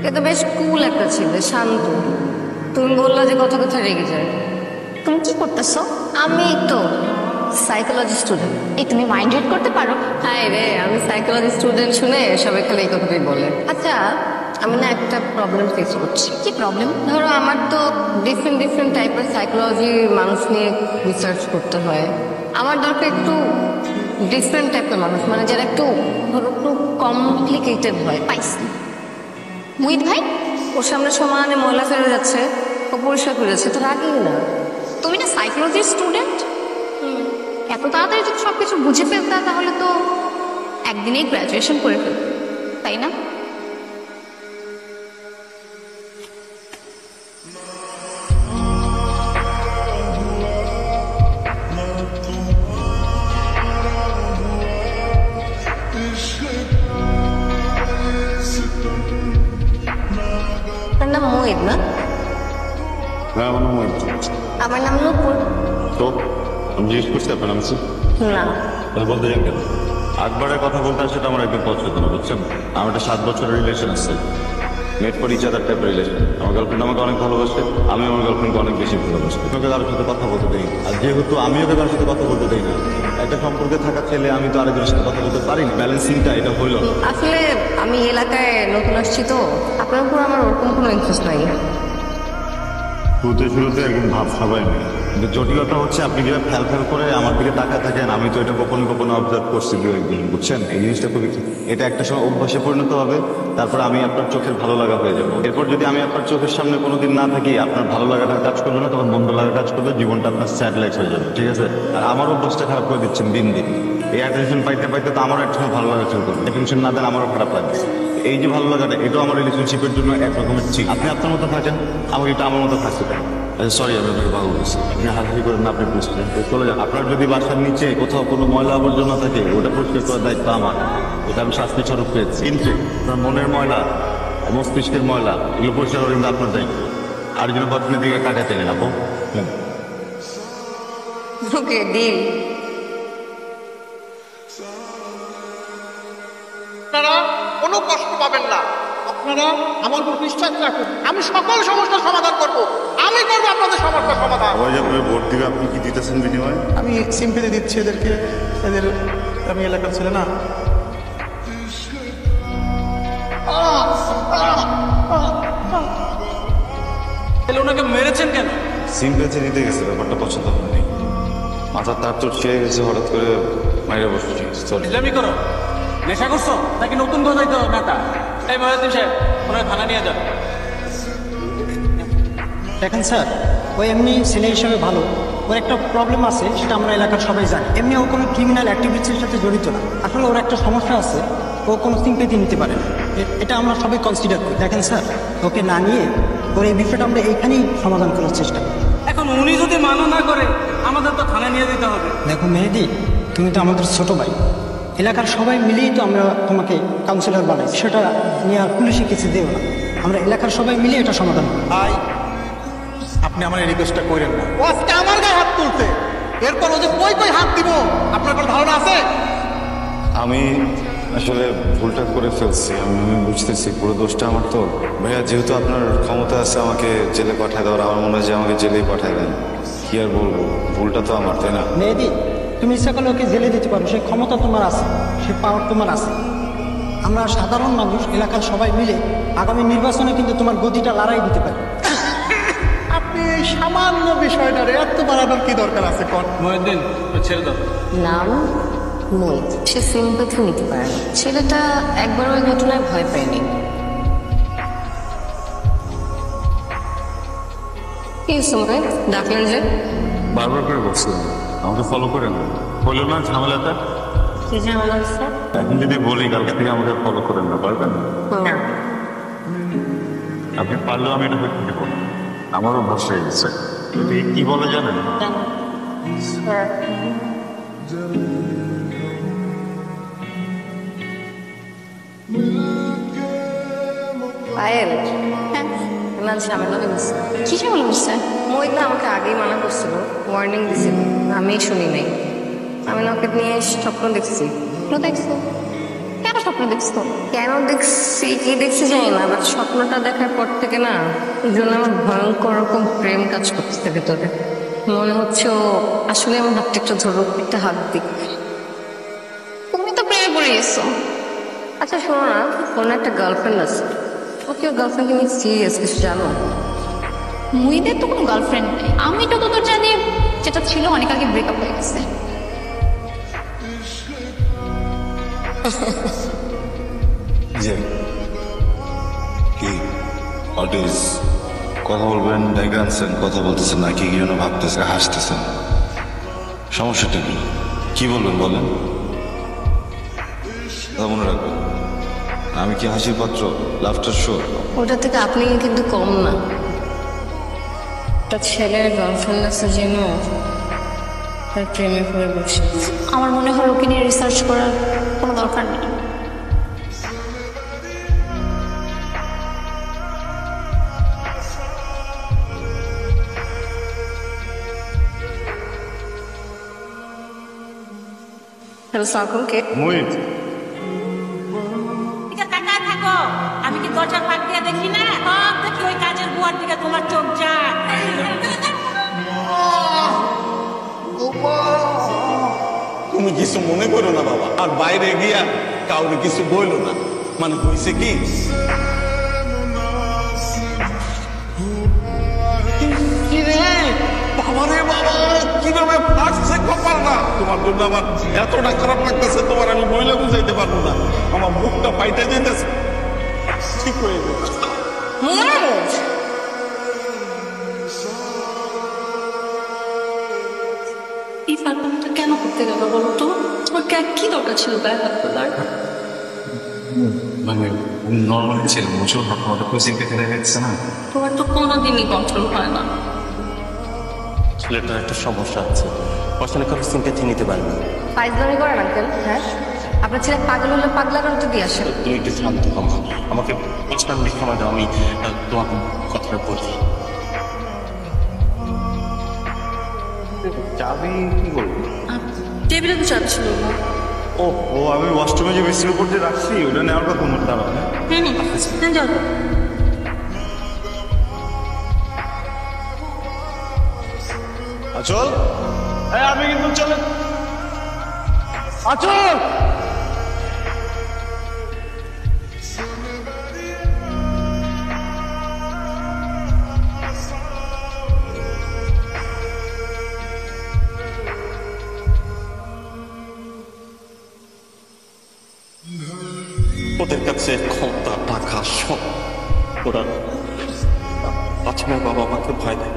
এ তো বেশ কুল একটা ছেলে, শান্ত। তুমি বললা যে কথা কথা রেগে যায়। তুমি কি করতেছো? আমি তো সাইকোলজি স্টুডেন্ট। এই তুমি মাইন্ড রিড করতে পারো? হাই রে, আমি সাইকোলজি স্টুডেন্ট শুনে সবাই খালি এই কথাটাই বলে। আচ্ছা, আমি না একটা প্রবলেম ফেস করছি। কি প্রবলেম? ধরো আমার তো ডিফারেন্ট ডিফারেন্ট টাইপের সাইকোলজি মানুষ নিয়ে রিসার্চ করতে হয়। আমার দরকার একটু ডিফারেন্ট টাইপের মানুষ, মানে যারা একটু ধরো একটু কমপ্লিকেটেড হয়। পাইছি। মুহিত ভাই, ওর সামনে সমানে ময়লা ফেলে যাচ্ছে, ও পরিষ্কার করে যাচ্ছে, তো রাগেই না। তুমি না সাইকোলজির স্টুডেন্ট? এত তাড়াতাড়ি যদি সবকিছু বুঝে ফেলতা তাহলে তো একদিনেই গ্র্যাজুয়েশন করে ফেলতে, তাই না? তার নাম মোহিত না? হ্যাঁ, আমার নাম মোহিত। আমার নাম নূপুর। তো আমি জিজ্ঞেস করছি আপনার নাম কি? না, তাহলে বলতে যান কেন? আকবরের কথা বলতে আসলে তো আমার একদম পছন্দ না, বুঝছেন? আমার একটা 7 বছরের রিলেশন আছে, মেট ফর ইচ আদার টাইপের রিলেশন। আমার গার্লফ্রেন্ড আমাকে অনেক ভালোবাসে, আমি আমার গার্লফ্রেন্ডকে অনেক বেশি ভালোবাসি। ওকে কারোর সাথে কথা বলতে দেই, আর যেহেতু আমি ওকে কারোর সাথে কথা বলতে দেই না, একটা সম্পর্কে থাকা ছেলে আমি তো আরেকজনের সাথে কথা বলতে পারি না। ব্যালেন্সিংটা এটা হইল। আসলে আমি এলাকায় নতুন আসছি তো, আপনার উপর আমার ওরকম কোনো ইন্টারেস্ট নাই। শুরুতে একদম ভাব সবাই নেই, কিন্তু জটিলতা হচ্ছে আপনি যেভাবে ফ্যাল ফ্যাল করে আমার দিকে তাকায় থাকেন, আমি তো এটা গোপনে গোপনে অবজার্ভ করছি দু একদিন, বুঝছেন? এই জিনিসটা খুবই, এটা একটা সময় অভ্যাসে পরিণত হবে, তারপর আমি আপনার চোখের ভালো লাগা হয়ে যাবো। এরপর যদি আমি আপনার চোখের সামনে কোনোদিন না থাকি, আপনার ভালো লাগাটা কাজ করবে না, তখন মন্দ লাগা কাজ করবে, জীবনটা আপনার স্যাড লাইফ হয়ে যাবে, ঠিক আছে? আর আমার অভ্যাসটা খারাপ করে দিচ্ছেন দিন দিন। এই অ্যাটেনশন পাইতে পাইতে তো আমারও একটা সময় ভালো লাগা শুরু করবে, অ্যাটেনশন না দেন আমারও খারাপ লাগবে। এই যে ভালো লাগাটা, এটাও আমার রিলেশনশিপের জন্য এক রকমের ঠিক। আপনি আপনার মতো থাকেন, আমাকে এটা আমার মতো থাকতে দেন। সরি, আমি আপনাকে ভালো বলছি, আপনি হাতাহাতি করেন না, আপনি বুঝছেন, চলে যান। আপনার যদি বাসার নিচে কোথাও কোনো ময়লা আবর্জনা থাকে, ওটা পরিষ্কার করার দায়িত্ব আমার, এটা আমি শাস্তি স্বরূপ পেয়েছি। কিন্তু আপনার মনের ময়লা, মস্তিষ্কের ময়লা, এগুলো পরিষ্কার করেন আপনার দায়িত্ব। আর যেন বদনের দিকে কাটাতে নেন আপু। ওকে, ডিল। আপনারা কোনো কষ্ট পাবেন না, আপনারা আমার উপর বিশ্বাস রাখুন, আমি সকল সমস্যার সমাধান করব, আমি করবো আপনাদের সমস্যার সমাধান। সবাই যে আপনার ভোট দিবে, আপনি কি দিতেছেন বিনিময়ে? আমি সিম্পলি দিচ্ছি এদেরকে, এদের আমি এলাকার ছেলে না। ওনাকে মেরেছেন কেন? সিম্পেথি নিতে গেছে, ব্যাপারটা পছন্দ হয়নি। মাথার তার তো খেয়ে গেছে, হঠাৎ করে মাইরে বসেছি। ইসলামি করো, নেশা করছো নাকি নতুন কথাই তো নেতা? এই মহাদিন সাহেব, ওনার থানা নিয়ে যান। দেখেন স্যার, ও এমনি ছেলে হিসেবে ভালো, ওর একটা প্রবলেম আছে, সেটা আমরা এলাকার সবাই জানি। এমনি ও কোনো ক্রিমিনাল অ্যাক্টিভিটির সাথে জড়িত না। আসলে ওর একটা সমস্যা আছে, ও কোনো সিম্পেথি নিতে পারে না, এটা আমরা সবাই কনসিডার করি। দেখেন স্যার, ওকে না নিয়ে ওর এই বিষয়টা আমরা এইখানেই সমাধান করার চেষ্টা করি। এখন উনি যদি মানা না করে, আমাদের তো থানা নিয়ে দিতে হবে। দেখো মেহেদি, তুমি তো আমাদের ছোট ভাই, এলাকার সবাই মিলেই তো আমরা তোমাকে কাউন্সিলর বানাই, সেটা নিয়ে আর পুলিশে কিছু দেও না, আমরা এলাকার সবাই মিলে এটা সমাধান করি। ভাই, আপনি আমার এই রিকোয়েস্টটা করেন না। ও আজকে আমার গায়ে হাত তুলছে, এরপর ও যে কই কই হাত দিব, আপনার কোনো ধারণা আছে? আমি আসলে ভুলটা করে ফেলছি, আমি বুঝতেছি পুরো দোষটা আমার। তো ভাইয়া, যেহেতু আপনার ক্ষমতা আছে আমাকে জেলে পাঠায় দেওয়ার, আমার মনে হয় যে আমাকে জেলেই পাঠায় দেন। কি আর বলবো, ভুলটা তো আমার, তাই না? মেহেদি, তুমি ইচ্ছা করলে ওকে জেলে দিতে পারো, সেই ক্ষমতা তোমার আছে, সে পাওয়ার তোমার আছে। আমরা সাধারণ মানুষ এলাকার সবাই মিলে আগামী নির্বাচনে কিন্তু তোমার গদিটা লড়াই দিতে পারি। আপনি এই সামান্য বিষয়টারে এত বাড়ানোর কি দরকার আছে? কন মহিউদ্দিন, ছেড়ে দাও। নাম মোহিত, সে সিম্পেথি নিতে পারে না। ছেলেটা একবার ওই ঘটনায় ভয় পায়নি। কি সময় ডাকলেন যে? বারবার করে বলছিলাম আমাকে ফলো করেন, বললো না ঝামেলাটা। কি ঝামেলা হচ্ছে? এখন যদি বলি কালকে থেকে আমাকে ফলো করেন না, পারবেন? না। আপনি পারলেও আমি এটা করতে দেবো না, আমারও অভ্যাস হয়ে গেছে। কি বলে জানেন? পায়েল, ইমান ঝামেলা হয়ে গেছে। কি ঝামেলা হচ্ছে? মোহিত না আমাকে আগেই মানা করছিল, ওয়ার্নিং দিছিল, আমি শুনি নাই। আমি না ওকে নিয়ে স্বপ্ন দেখছি। দেখছো? কেন স্বপ্ন স্বপ্ন দেখছো? কেন দেখছি কি দেখছি জানি না, বাট স্বপ্নটা দেখার পর থেকে না এই জন্য আমার ভয়ঙ্কর রকম প্রেম কাজ করতেছে ভেতরে। মনে হচ্ছে ও আসলে আমার হাতটা একটু ধরো, একটা হাত দিক। তুমি তো প্রেমে পড়ে গেছো। আচ্ছা শোনো না, ওর না একটা গার্লফ্রেন্ড আছে, ও কি ওর গার্লফ্রেন্ডকে নিয়ে সিরিয়াস কিছু জানো? মুহিদের তো কোনো গার্লফ্রেন্ড নেই। আমি যতদূর জানি যেটা ছিল অনেক আগে ব্রেকআপ হয়ে গেছে। যে কি অটিস কথা বলবেন, ডেকে আনছেন, কথা বলতেছেন না কি যেন ভাবতেছে, হাসতেছেন, সমস্যাটা কি? কি বলবেন বলেন, কথা মনে রাখবেন। আমি কি হাসির পাত্র, লাফটার শো? ওটা থেকে আপনি কিন্তু কম না। একটা ছেলের গার্লফ্রেন্ড আছে যেন তার প্রেমে পড়ে বসে আছে। আমার মনে হয় ওকে নিয়ে রিসার্চ করার কোনো দরকার নেই। হ্যালো সাকুম, কে? মুহিত, দিকে তাকায় থাকো। আমি কি দরজার ফাঁক দিয়ে দেখি না? সব দেখি ওই কাজের বুয়ার দিকে তোমার চোখ যায়। তুমি কিছু মনে করো না বাবা, আর বাইরে গিয়া কাউকে কিছু বইলো না। মানে হয়েছে কি, বাবারে বাবা, কিভাবে ফাটছে কপালটা। তোমার জন্য আমার এতটা খারাপ লাগতেছে, তোমার আমি বইলে বুঝাইতে পারবো না। আমার বুকটা পাইতে যেতেছে। ঠিক হয়ে যাবে। এই ফালতুটা কেন করতে গেল বলো তো? তোমার কি দরকার ছিল গায়ে হাত তোলার? মানে নর্মালি ছিল, বুঝো না, তোমাদের খুব সিম্পেথি দেখা যাচ্ছে না। তোমার তো কোনোদিনই কন্ট্রোল হয় না। ছেলেটার একটা সমস্যা আছে, আসলে কারো সিম্পেথি নিতে পারে না। ফাইজলামি করেন আঙ্কেল? হ্যাঁ, আপনার ছেলে পাগল হলে পাগলাগার তো দিয়ে আসেন। তুমি একটু শান্ত হও, আমাকে 5 মিনিট সময় দাও, আমি তোমার কথাটা বলি। চাবি কি করবো? টেবিলে তো চাচ্ছিল না। ও ও আমি ওয়াশরুমে যে বেসির উপর দিয়ে রাখছি, ওটা নেওয়ার কথা মনে দাঁড়াও। হ্যাঁ যাও। আচল, আমি কিন্তু চলে আচল। ওদের কাছে ক্ষমতা, টাকা, সব। ওরা আজমের বাবা আমাকে ভয় দেয়,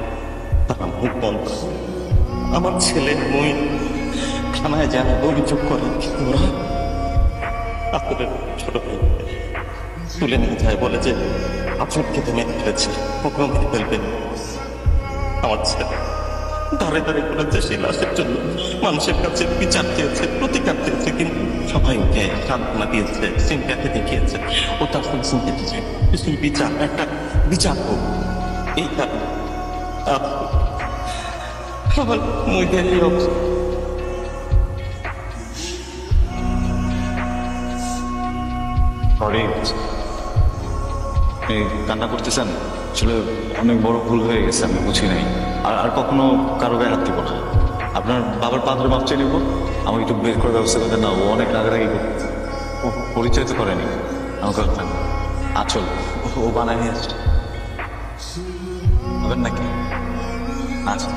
তারা মুখ বন্ধ। আমার ছেলে মই থানায় যায়, অভিযোগ করে, কিন্তু ওরা আপনাদের ছোট ভাই তুলে নিয়ে যায়, বলে যে আপনাকে তো মেরে ফেলেছে, ওকেও মেরে ফেলবেন। আমার ছেলে ধারে ধারে করেছে সেই লাশের জন্য, মানুষের কাছে বিচার চেয়েছে, প্রতিকার চেয়েছে, কিন্তু সবাই ওকে সান্ত্বনা দিয়েছে, সিম্প্যাথি দেখিয়েছে। ও তার সঙ্গে সিম্প্যাথি চায়, সেই বিচার, একটা বিচার হোক। এই কারণে আমার মুখের এই অবস্থা। সরি, এই কান্না করতেছেন, আসলে অনেক বড় ভুল হয়ে গেছে, আমি বুঝি নাই। আর আর কখনো কারো গায়ে হাত দিব না। আপনার বাবার পা ধরে মাপ চেয়ে নিব, আমাকে একটু বের করে ব্যবস্থা করতে না। ও অনেক রাগারাগি করতেছে, ও পরিচয় তো করেনি আমার গার্লফ্রেন্ড আচল, ও বানায় নিয়ে আসছে। হবেন নাকি? আচ্ছা